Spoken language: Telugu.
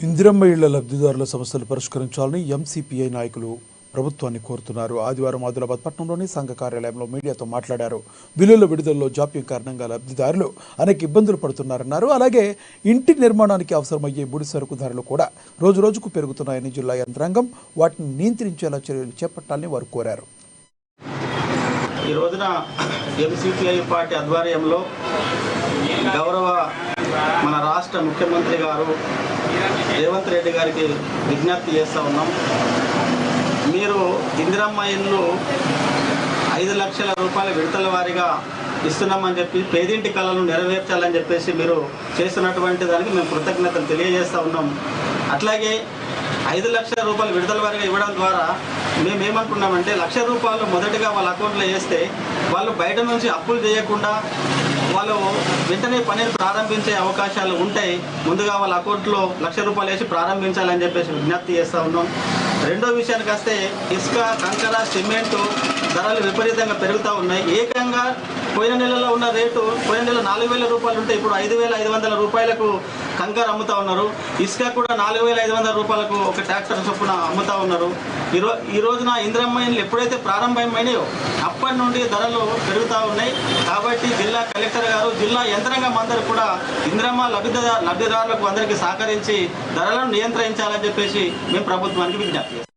ఇందిరమ్మ ఇళ్ల లబ్ధిదారుల సమస్యలు పరిష్కరించాలని ఎంసీపీఐ నాయకులు ప్రభుత్వాన్ని కోరుతున్నారు. ఆదివారం ఆదిలాబాద్ పట్టణంలోని సంఘ కార్యాలయంలో మీడియాతో మాట్లాడారు. బిల్లుల విడుదలలో జాప్యం కారణంగా లబ్ధిదారులు అనేక ఇబ్బందులు పడుతున్నారన్నారు. అలాగే ఇంటి నిర్మాణానికి అవసరమయ్యే ముడి సరుకు ధరలు కూడా రోజురోజుకు పెరుగుతున్నాయని జిల్లా యంత్రాంగం వాటిని నియంత్రించేలా చర్యలు చేపట్టాలని వారు కోరారు. ఈ రోజున ఎంసీపీఐ పార్టీ ఆధ్వర్యంలో గౌరవ మన రాష్ట్ర ముఖ్యమంత్రి గారు రేవంత్ రెడ్డి గారికి విజ్ఞప్తి చేస్తూ ఉన్నాం. మీరు ఇందిరమ్మ ఇల్లు 5 లక్షల రూపాయల విడతల వారీగా ఇస్తున్నామని చెప్పి పేదింటి కళను నెరవేర్చాలని చెప్పేసి మీరు చేస్తున్నటువంటి దానికి మేము కృతజ్ఞతలు తెలియజేస్తూ ఉన్నాం. అట్లాగే 5 లక్షల రూపాయలు విడుదల వారీగా ఇవ్వడం ద్వారా మేమేమనుకున్నామంటే 1 లక్ష రూపాయలు మొదటిగా వాళ్ళ అకౌంట్లో వేస్తే వాళ్ళు బయట నుంచి అప్పులు చేయకుండా వాళ్ళు వెంటనే పనిని ప్రారంభించే అవకాశాలు ఉంటాయి. ముందుగా వాళ్ళ అకౌంట్లో 1 లక్ష రూపాయలు వేసి ప్రారంభించాలని చెప్పేసి విజ్ఞప్తి చేస్తూ ఉన్నాం. రెండో విషయానికి వస్తే ఇసుక, కంకర, సిమెంటు ధరలు విపరీతంగా పెరుగుతూ ఉన్నాయి. ఏకంగా పోయిన నెలలో ఉన్న రేటు పోయిన నెల 4,000 రూపాయలు ఉంటే ఇప్పుడు 5,500 రూపాయలకు కంకర అమ్ముతూ ఉన్నారు. ఇసుక కూడా 4,500 రూపాయలకు ఒక ట్రాక్టర్ చొప్పున అమ్ముతూ ఉన్నారు. ఈ రోజున ఇందిరమ్మ ఇల్లు ఎప్పుడైతే ప్రారంభమైనాయో అప్పటి నుండి ధరలు పెరుగుతూ ఉన్నాయి. కాబట్టి జిల్లా కలెక్టర్ గారు, జిల్లా యంత్రాంగం అందరూ కూడా ఇందిరమ్మ లబ్ధిదారులకు అందరికీ సహకరించి ధరలను నియంత్రించాలని చెప్పేసి మేము ప్రభుత్వానికి విజ్ఞప్తి చేస్తాం.